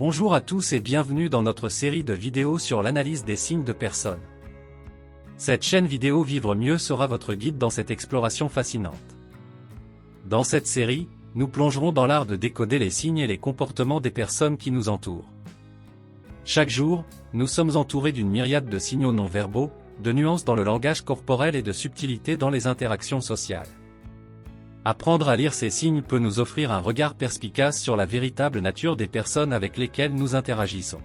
Bonjour à tous et bienvenue dans notre série de vidéos sur l'analyse des signes de personnes. Cette chaîne vidéo Vivre mieux sera votre guide dans cette exploration fascinante. Dans cette série, nous plongerons dans l'art de décoder les signes et les comportements des personnes qui nous entourent. Chaque jour, nous sommes entourés d'une myriade de signaux non verbaux, de nuances dans le langage corporel et de subtilités dans les interactions sociales. Apprendre à lire ces signes peut nous offrir un regard perspicace sur la véritable nature des personnes avec lesquelles nous interagissons.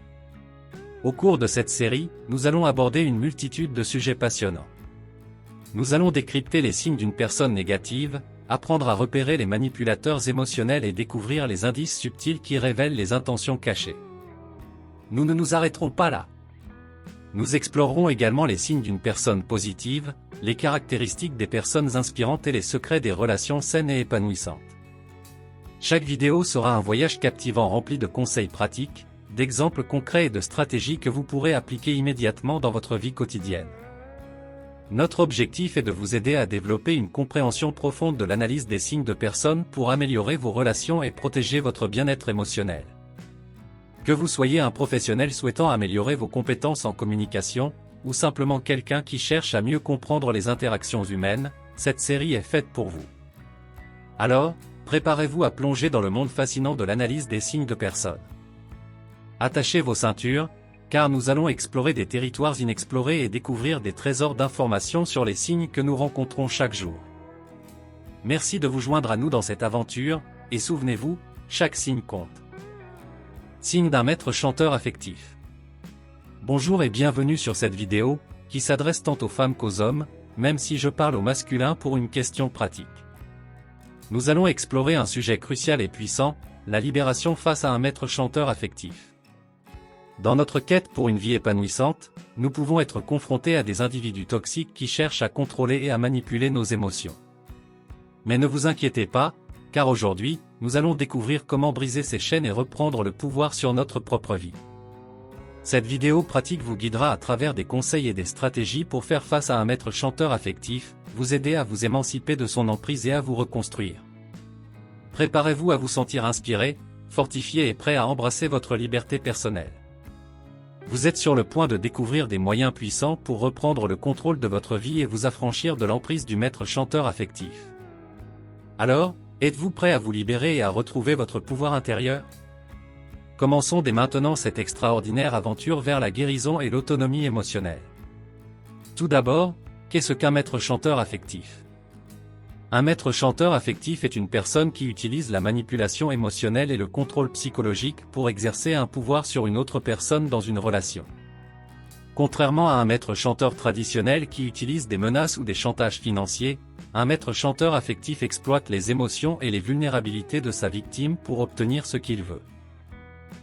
Au cours de cette série, nous allons aborder une multitude de sujets passionnants. Nous allons décrypter les signes d'une personne négative, apprendre à repérer les manipulateurs émotionnels et découvrir les indices subtils qui révèlent les intentions cachées. Nous ne nous arrêterons pas là. Nous explorerons également les signes d'une personne positive, les caractéristiques des personnes inspirantes et les secrets des relations saines et épanouissantes. Chaque vidéo sera un voyage captivant rempli de conseils pratiques, d'exemples concrets et de stratégies que vous pourrez appliquer immédiatement dans votre vie quotidienne. Notre objectif est de vous aider à développer une compréhension profonde de l'analyse des signes de personnes pour améliorer vos relations et protéger votre bien-être émotionnel. Que vous soyez un professionnel souhaitant améliorer vos compétences en communication, ou simplement quelqu'un qui cherche à mieux comprendre les interactions humaines, cette série est faite pour vous. Alors, préparez-vous à plonger dans le monde fascinant de l'analyse des signes de personnes. Attachez vos ceintures, car nous allons explorer des territoires inexplorés et découvrir des trésors d'informations sur les signes que nous rencontrons chaque jour. Merci de vous joindre à nous dans cette aventure, et souvenez-vous, chaque signe compte. Signe d'un maître chanteur affectif. Bonjour et bienvenue sur cette vidéo, qui s'adresse tant aux femmes qu'aux hommes, même si je parle au masculin pour une question pratique. Nous allons explorer un sujet crucial et puissant, la libération face à un maître chanteur affectif. Dans notre quête pour une vie épanouissante, nous pouvons être confrontés à des individus toxiques qui cherchent à contrôler et à manipuler nos émotions. Mais ne vous inquiétez pas, car aujourd'hui, nous allons découvrir comment briser ces chaînes et reprendre le pouvoir sur notre propre vie. Cette vidéo pratique vous guidera à travers des conseils et des stratégies pour faire face à un maître chanteur affectif, vous aider à vous émanciper de son emprise et à vous reconstruire. Préparez-vous à vous sentir inspiré, fortifié et prêt à embrasser votre liberté personnelle. Vous êtes sur le point de découvrir des moyens puissants pour reprendre le contrôle de votre vie et vous affranchir de l'emprise du maître chanteur affectif. Alors, êtes-vous prêt à vous libérer et à retrouver votre pouvoir intérieur? Commençons dès maintenant cette extraordinaire aventure vers la guérison et l'autonomie émotionnelle. Tout d'abord, qu'est-ce qu'un maître chanteur affectif? Un maître chanteur affectif est une personne qui utilise la manipulation émotionnelle et le contrôle psychologique pour exercer un pouvoir sur une autre personne dans une relation. Contrairement à un maître chanteur traditionnel qui utilise des menaces ou des chantages financiers, un maître chanteur affectif exploite les émotions et les vulnérabilités de sa victime pour obtenir ce qu'il veut.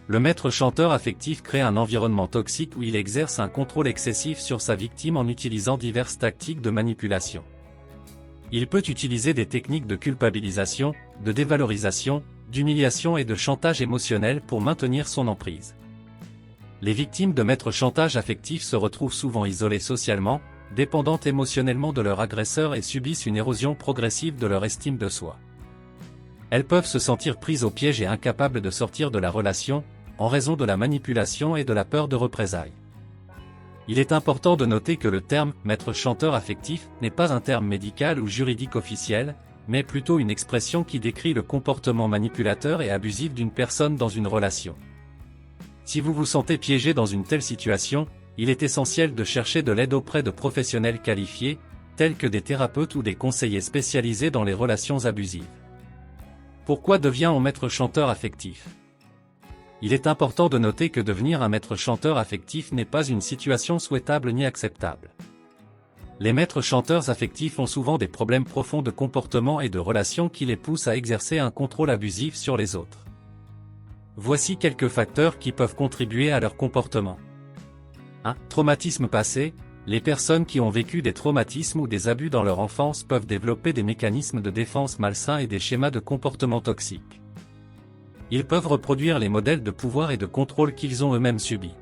Le maître chanteur affectif crée un environnement toxique où il exerce un contrôle excessif sur sa victime en utilisant diverses tactiques de manipulation. Il peut utiliser des techniques de culpabilisation, de dévalorisation, d'humiliation et de chantage émotionnel pour maintenir son emprise. Les victimes de maîtres chantage affectifs se retrouvent souvent isolées socialement, dépendantes émotionnellement de leur agresseur et subissent une érosion progressive de leur estime de soi. Elles peuvent se sentir prises au piège et incapables de sortir de la relation, en raison de la manipulation et de la peur de représailles. Il est important de noter que le terme « maître chanteur affectif » n'est pas un terme médical ou juridique officiel, mais plutôt une expression qui décrit le comportement manipulateur et abusif d'une personne dans une relation. Si vous vous sentez piégé dans une telle situation, il est essentiel de chercher de l'aide auprès de professionnels qualifiés, tels que des thérapeutes ou des conseillers spécialisés dans les relations abusives. Pourquoi devient-on maître chanteur affectif? Il est important de noter que devenir un maître chanteur affectif n'est pas une situation souhaitable ni acceptable. Les maîtres chanteurs affectifs ont souvent des problèmes profonds de comportement et de relations qui les poussent à exercer un contrôle abusif sur les autres. Voici quelques facteurs qui peuvent contribuer à leur comportement. 1. Traumatisme passé. Les personnes qui ont vécu des traumatismes ou des abus dans leur enfance peuvent développer des mécanismes de défense malsains et des schémas de comportement toxiques. Ils peuvent reproduire les modèles de pouvoir et de contrôle qu'ils ont eux-mêmes subis.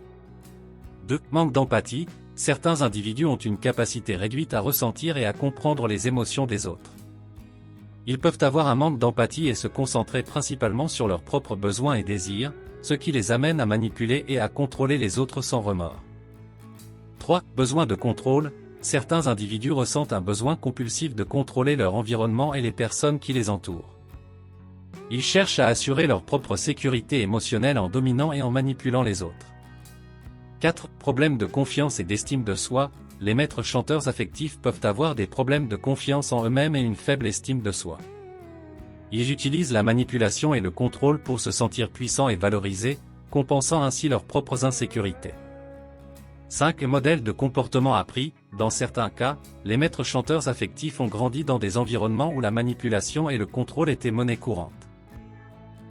2. Manque d'empathie. Certains individus ont une capacité réduite à ressentir et à comprendre les émotions des autres. Ils peuvent avoir un manque d'empathie et se concentrer principalement sur leurs propres besoins et désirs, ce qui les amène à manipuler et à contrôler les autres sans remords. 3. Besoin de contrôle. Certains individus ressentent un besoin compulsif de contrôler leur environnement et les personnes qui les entourent. Ils cherchent à assurer leur propre sécurité émotionnelle en dominant et en manipulant les autres. 4. Problèmes de confiance et d'estime de soi. Les maîtres chanteurs affectifs peuvent avoir des problèmes de confiance en eux-mêmes et une faible estime de soi. Ils utilisent la manipulation et le contrôle pour se sentir puissants et valorisés, compensant ainsi leurs propres insécurités. 5. Modèles de comportement appris. Dans certains cas, les maîtres chanteurs affectifs ont grandi dans des environnements où la manipulation et le contrôle étaient monnaie courante.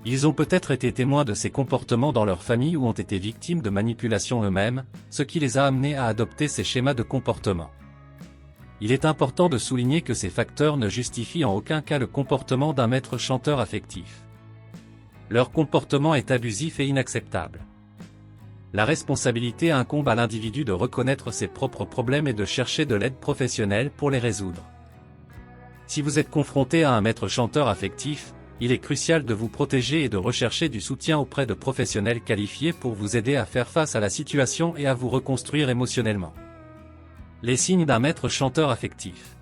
Ils ont peut-être été témoins de ces comportements dans leur famille ou ont été victimes de manipulation eux-mêmes, ce qui les a amenés à adopter ces schémas de comportement. Il est important de souligner que ces facteurs ne justifient en aucun cas le comportement d'un maître chanteur affectif. Leur comportement est abusif et inacceptable. La responsabilité incombe à l'individu de reconnaître ses propres problèmes et de chercher de l'aide professionnelle pour les résoudre. Si vous êtes confronté à un maître chanteur affectif, il est crucial de vous protéger et de rechercher du soutien auprès de professionnels qualifiés pour vous aider à faire face à la situation et à vous reconstruire émotionnellement. Les signes d'un maître chanteur affectif.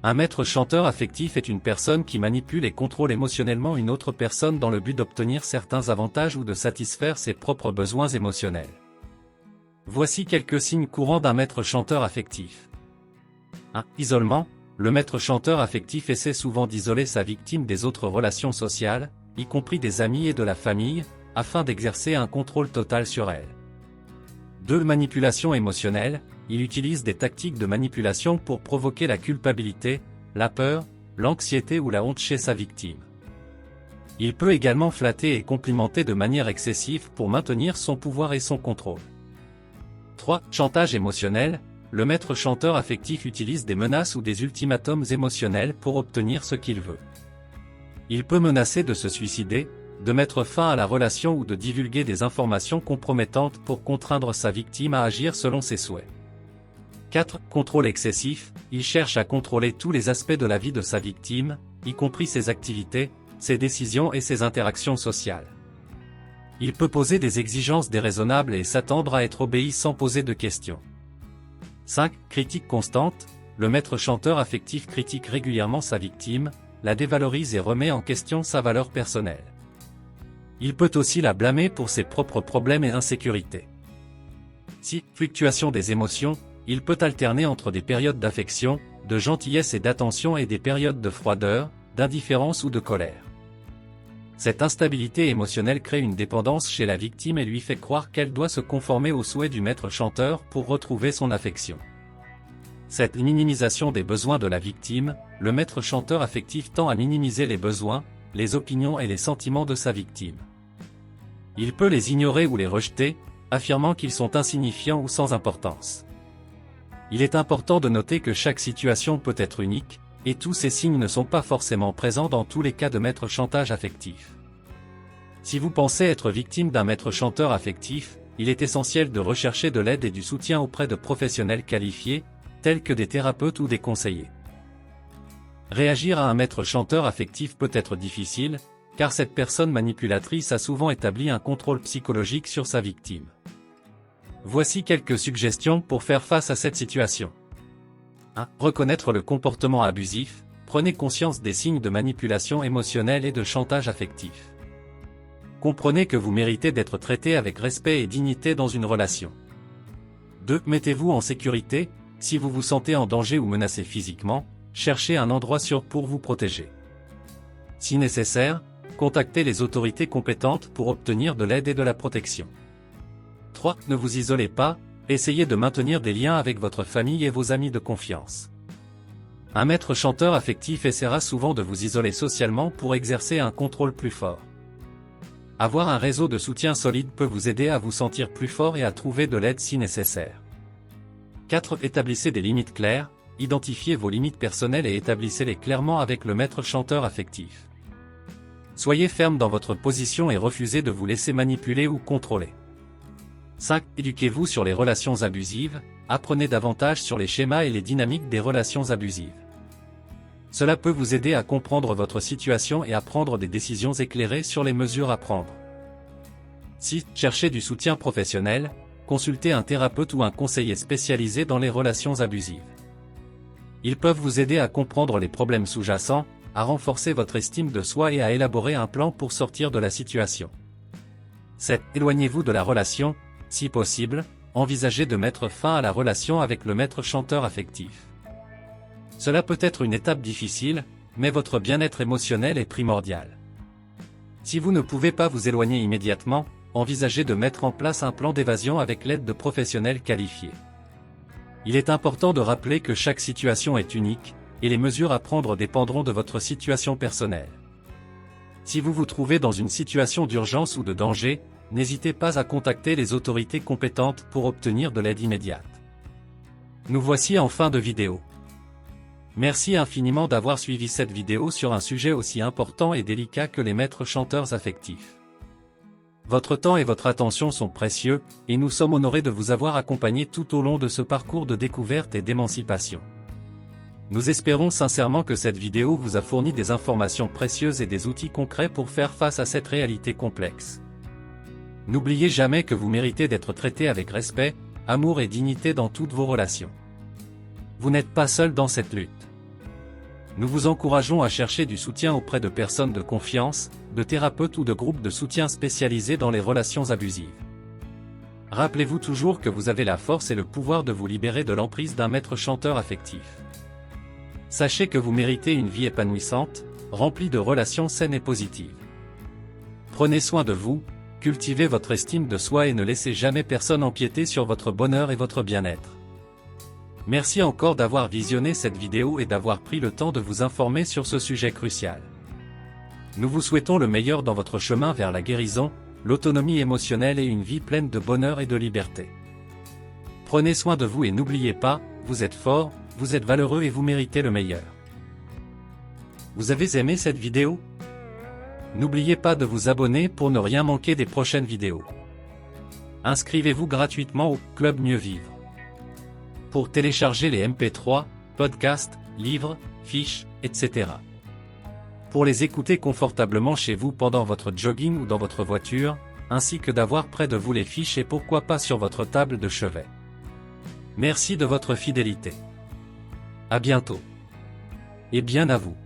Un maître chanteur affectif est une personne qui manipule et contrôle émotionnellement une autre personne dans le but d'obtenir certains avantages ou de satisfaire ses propres besoins émotionnels. Voici quelques signes courants d'un maître chanteur affectif. 1. Isolement. Le maître chanteur affectif essaie souvent d'isoler sa victime des autres relations sociales, y compris des amis et de la famille, afin d'exercer un contrôle total sur elle. 2. Manipulation émotionnelle. Il utilise des tactiques de manipulation pour provoquer la culpabilité, la peur, l'anxiété ou la honte chez sa victime. Il peut également flatter et complimenter de manière excessive pour maintenir son pouvoir et son contrôle. 3. Chantage émotionnel. Le maître chanteur affectif utilise des menaces ou des ultimatums émotionnels pour obtenir ce qu'il veut. Il peut menacer de se suicider, de mettre fin à la relation ou de divulguer des informations compromettantes pour contraindre sa victime à agir selon ses souhaits. 4. Contrôle excessif. Il cherche à contrôler tous les aspects de la vie de sa victime, y compris ses activités, ses décisions et ses interactions sociales. Il peut poser des exigences déraisonnables et s'attendre à être obéi sans poser de questions. 5. Critique constante. Le maître chanteur affectif critique régulièrement sa victime, la dévalorise et remet en question sa valeur personnelle. Il peut aussi la blâmer pour ses propres problèmes et insécurités. 6. Fluctuation des émotions. Il peut alterner entre des périodes d'affection, de gentillesse et d'attention et des périodes de froideur, d'indifférence ou de colère. Cette instabilité émotionnelle crée une dépendance chez la victime et lui fait croire qu'elle doit se conformer aux souhaits du maître chanteur pour retrouver son affection. Cette minimisation des besoins de la victime, le maître chanteur affectif tend à minimiser les besoins, les opinions et les sentiments de sa victime. Il peut les ignorer ou les rejeter, affirmant qu'ils sont insignifiants ou sans importance. Il est important de noter que chaque situation peut être unique, et tous ces signes ne sont pas forcément présents dans tous les cas de maître chantage affectif. Si vous pensez être victime d'un maître chanteur affectif, il est essentiel de rechercher de l'aide et du soutien auprès de professionnels qualifiés, tels que des thérapeutes ou des conseillers. Réagir à un maître chanteur affectif peut être difficile, car cette personne manipulatrice a souvent établi un contrôle psychologique sur sa victime. Voici quelques suggestions pour faire face à cette situation. 1. Reconnaître le comportement abusif. Prenez conscience des signes de manipulation émotionnelle et de chantage affectif. Comprenez que vous méritez d'être traité avec respect et dignité dans une relation. 2. Mettez-vous en sécurité. Si vous vous sentez en danger ou menacé physiquement, cherchez un endroit sûr pour vous protéger. Si nécessaire, contactez les autorités compétentes pour obtenir de l'aide et de la protection. 3. Ne vous isolez pas, essayez de maintenir des liens avec votre famille et vos amis de confiance. Un maître chanteur affectif essaiera souvent de vous isoler socialement pour exercer un contrôle plus fort. Avoir un réseau de soutien solide peut vous aider à vous sentir plus fort et à trouver de l'aide si nécessaire. 4. Établissez des limites claires, identifiez vos limites personnelles et établissez-les clairement avec le maître chanteur affectif. Soyez ferme dans votre position et refusez de vous laisser manipuler ou contrôler. 5. Éduquez-vous sur les relations abusives, apprenez davantage sur les schémas et les dynamiques des relations abusives. Cela peut vous aider à comprendre votre situation et à prendre des décisions éclairées sur les mesures à prendre. Si cherchez du soutien professionnel, consultez un thérapeute ou un conseiller spécialisé dans les relations abusives. Ils peuvent vous aider à comprendre les problèmes sous-jacents, à renforcer votre estime de soi et à élaborer un plan pour sortir de la situation. 7. Éloignez-vous de la relation, si possible, envisagez de mettre fin à la relation avec le maître chanteur affectif. Cela peut être une étape difficile, mais votre bien-être émotionnel est primordial. Si vous ne pouvez pas vous éloigner immédiatement, envisagez de mettre en place un plan d'évasion avec l'aide de professionnels qualifiés. Il est important de rappeler que chaque situation est unique, et les mesures à prendre dépendront de votre situation personnelle. Si vous vous trouvez dans une situation d'urgence ou de danger, n'hésitez pas à contacter les autorités compétentes pour obtenir de l'aide immédiate. Nous voici en fin de vidéo. Merci infiniment d'avoir suivi cette vidéo sur un sujet aussi important et délicat que les maîtres chanteurs affectifs. Votre temps et votre attention sont précieux, et nous sommes honorés de vous avoir accompagné tout au long de ce parcours de découverte et d'émancipation. Nous espérons sincèrement que cette vidéo vous a fourni des informations précieuses et des outils concrets pour faire face à cette réalité complexe. N'oubliez jamais que vous méritez d'être traité avec respect, amour et dignité dans toutes vos relations. Vous n'êtes pas seul dans cette lutte. Nous vous encourageons à chercher du soutien auprès de personnes de confiance, de thérapeutes ou de groupes de soutien spécialisés dans les relations abusives. Rappelez-vous toujours que vous avez la force et le pouvoir de vous libérer de l'emprise d'un maître chanteur affectif. Sachez que vous méritez une vie épanouissante, remplie de relations saines et positives. Prenez soin de vous, cultivez votre estime de soi et ne laissez jamais personne empiéter sur votre bonheur et votre bien-être. Merci encore d'avoir visionné cette vidéo et d'avoir pris le temps de vous informer sur ce sujet crucial. Nous vous souhaitons le meilleur dans votre chemin vers la guérison, l'autonomie émotionnelle et une vie pleine de bonheur et de liberté. Prenez soin de vous et n'oubliez pas, vous êtes fort, vous êtes valeureux et vous méritez le meilleur. Vous avez aimé cette vidéo? N'oubliez pas de vous abonner pour ne rien manquer des prochaines vidéos. Inscrivez-vous gratuitement au Club Mieux Vivre. Pour télécharger les MP3, podcasts, livres, fiches, etc. Pour les écouter confortablement chez vous pendant votre jogging ou dans votre voiture, ainsi que d'avoir près de vous les fiches et pourquoi pas sur votre table de chevet. Merci de votre fidélité. À bientôt. Et bien à vous.